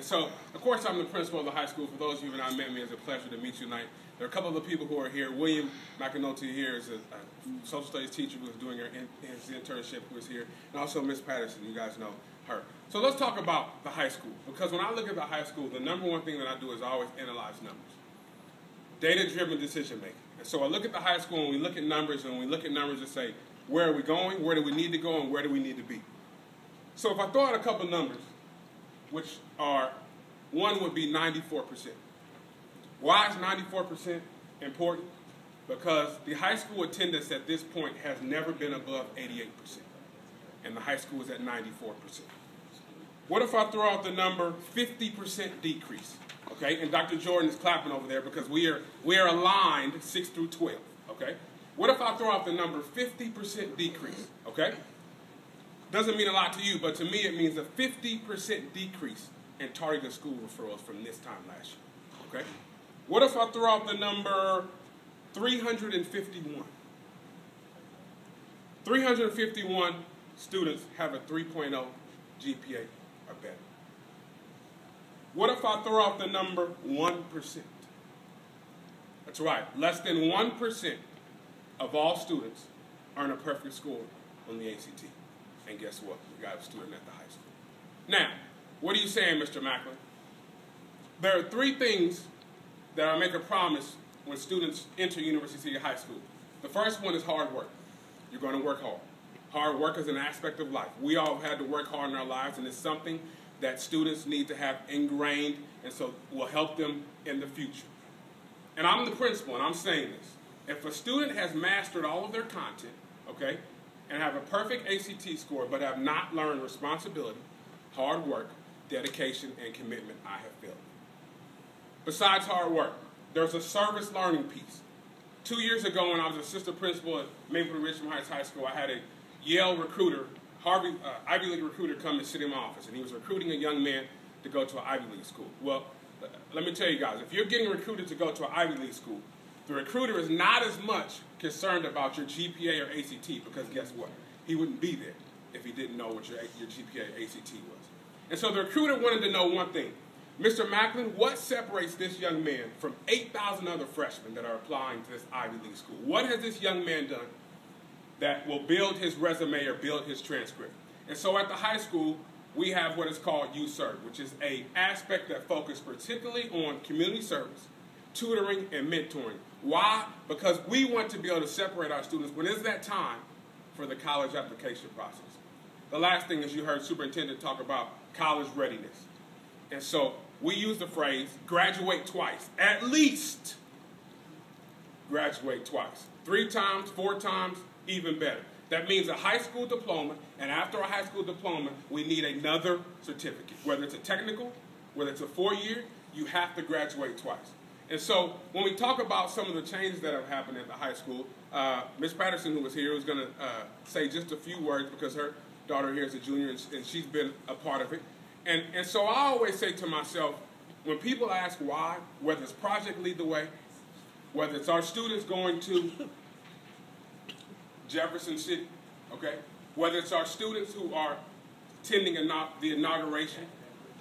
so, of course, I'm the principal of the high school. For those of you who have not met me, it's a pleasure to meet you tonight. There are a couple of the people who are here. William Maclin here is a social studies teacher who is doing his internship, who is here. And also Miss Patterson, you guys know her. So let's talk about the high school. Because when I look at the high school, the number one thing that I do is always analyze numbers. Data-driven decision making. And so I look at the high school and we look at numbers and say, where are we going, where do we need to go, and where do we need to be? So if I throw out a couple numbers, which are, one would be 94%. Why is 94% important? Because the high school attendance at this point has never been above 88%. And the high school is at 94%. What if I throw out the number 50% decrease? Okay, and Dr. Jordan is clapping over there because we are aligned 6 through 12. Okay? What if I throw out the number 50% decrease? Okay? Doesn't mean a lot to you, but to me it means a 50% decrease in targeted school referrals from this time last year. Okay? What if I throw out the number 351? 351 students have a 3.0 GPA or better. What if I throw out the number 1%? That's right, less than 1% of all students earn a perfect score on the ACT. And guess what? We got a student at the high school. Now, what are you saying, Mr. Maclin? There are three things that I make a promise when students enter University City High School. The first one is hard work. You're going to work hard. Hard work is an aspect of life. We all had to work hard in our lives, and it's something that students need to have ingrained, and so will help them in the future. And I'm the principal, and I'm saying this. If a student has mastered all of their content, okay, and have a perfect ACT score, but have not learned responsibility, hard work, dedication, and commitment, I have failed. Besides hard work, there's a service learning piece. 2 years ago, when I was assistant principal at Maplewood Richmond Heights High School, I had a Yale recruiter, Ivy League recruiter, come and sit in my office, and he was recruiting a young man to go to an Ivy League school. Well, let me tell you guys, if you're getting recruited to go to an Ivy League school, the recruiter is not as much concerned about your GPA or ACT, because guess what? He wouldn't be there if he didn't know what your GPA or ACT was. And so the recruiter wanted to know one thing. Mr. Maclin, what separates this young man from 8,000 other freshmen that are applying to this Ivy League school? What has this young man done that will build his resume or build his transcript? And so at the high school, we have what is called ucity, which is an aspect that focuses particularly on community service, tutoring, and mentoring. Why? Because we want to be able to separate our students when it's that time for the college application process. The last thing is you heard Superintendent talk about college readiness. And so we use the phrase, graduate twice. At least graduate twice. 3 times, 4 times, even better. That means a high school diploma, and after a high school diploma, we need another certificate. Whether it's a technical, whether it's a 4-year, you have to graduate twice. And so when we talk about some of the changes that have happened at the high school, Ms. Patterson, who was here, was going to say just a few words because her daughter here is a junior, and she's been a part of it. And so I always say to myself, when people ask why, whether it's Project Lead the Way, whether it's our students going to Jefferson City, okay, whether it's our students who are attending the inauguration,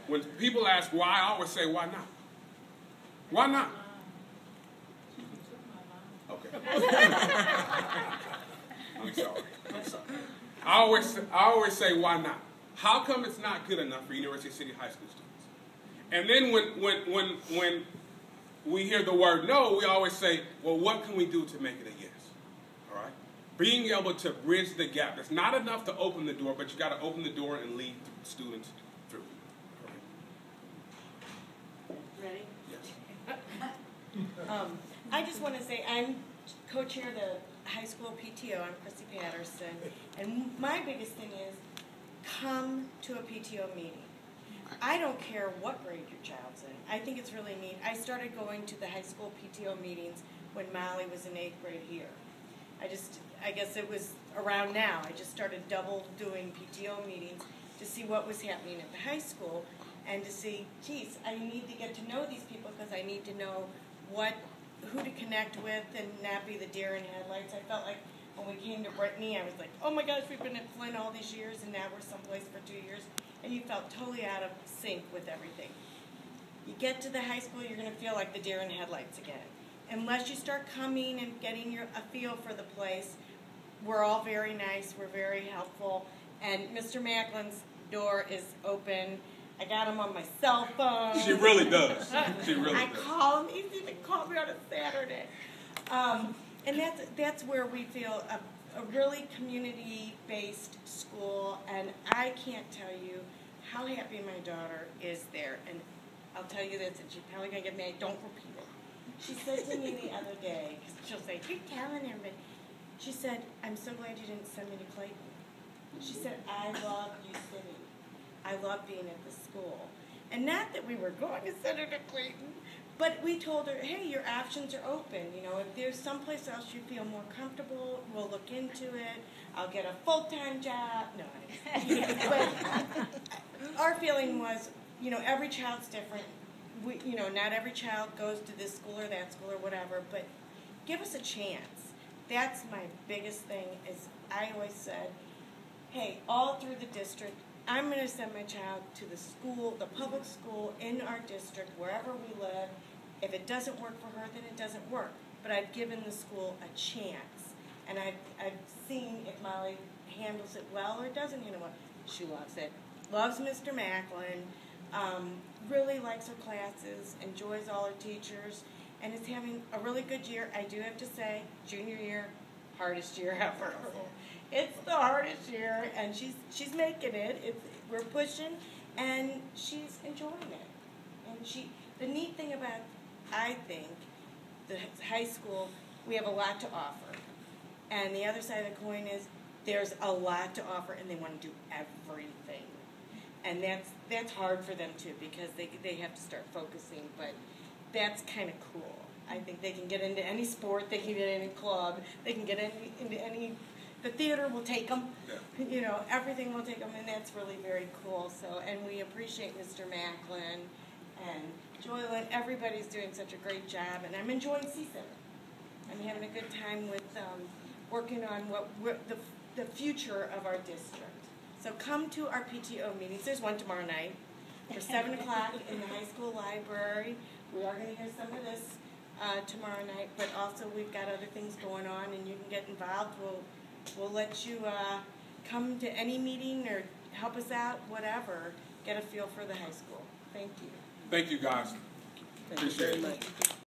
when people ask why, I always say, why not? Why not? Okay. I'm sorry. I always say, why not? How come it's not good enough for University City High School students? And then when we hear the word no, we always say, well, what can we do to make it a yes? All right? Being able to bridge the gap. It's not enough to open the door, but you got to open the door and lead students through. All right? Ready? Yes. I just want to say I'm co-chair of the high school PTO. I'm Chrissy Patterson. And my biggest thing is come to a PTO meeting. I don't care what grade your child's in. I think it's really neat. I started going to the high school PTO meetings when Molly was in 8th grade here. I guess it was around now. I just started double doing PTO meetings to see what was happening at the high school and to see, geez, I need to get to know these people because I need to know who to connect with and not be the deer in headlights. I felt like when we came to Brittany, I was like, oh my gosh, we've been at Flint all these years and now we're someplace for 2 years. and you felt totally out of sync with everything. You get to the high school, you're going to feel like the deer in headlights again. Unless you start coming and getting a feel for the place, we're all very nice, we're very helpful, and Mr. Maclin's door is open. I got him on my cell phone. She really does. She really I does. call him. He's even called me on a Saturday. And that's where we feel a really community-based school, and I can't tell you how happy my daughter is there. And I'll tell you this, and she's probably going to get mad. Don't repeat it. She said to me the other day, because she'll say, you're telling everybody. She said, I'm so glad you didn't send me to Clayton. She said, I love ucity. I love being at the school. And not that we were going to send her to Clayton, but we told her, hey, your options are open. You know, if there's someplace else you feel more comfortable, we'll look into it. I'll get a full-time job. No, but our feeling was, you know, every child's different. You know, not every child goes to this school or that school or whatever, but give us a chance. That's my biggest thing is I always said, hey, all through the district, I'm going to send my child to the school, the public school in our district, wherever we live. If it doesn't work for her, then it doesn't work. But I've given the school a chance. And I've seen if Molly handles it well or doesn't handle it well. She loves it. Loves Mr. Maclin. Really likes her classes, enjoys all her teachers, and is having a really good year. I do have to say, junior year, hardest year ever. It's the hardest year, and she's making it. We're pushing, and she's enjoying it. And the neat thing about, I think, the high school, we have a lot to offer. And the other side of the coin is there's a lot to offer, and they want to do everything. And that's hard for them too, because they have to start focusing, but that's kind of cool. I think they can get into any sport, they can get into any club, they can get into any, the theater will take them, yeah. You know, everything will take them, and that's really very cool. So, and we appreciate Mr. Maclin and Joylyn. Everybody's doing such a great job, and I'm enjoying C7. I'm having a good time with working on the future of our district. So come to our PTO meetings. There's one tomorrow night for 7 o'clock in the high school library. We are going to hear some of this tomorrow night, but also we've got other things going on, and you can get involved. We'll let you come to any meeting or help us out, whatever. Get a feel for the high school. Thank you. Thank you, guys. Thank you very much.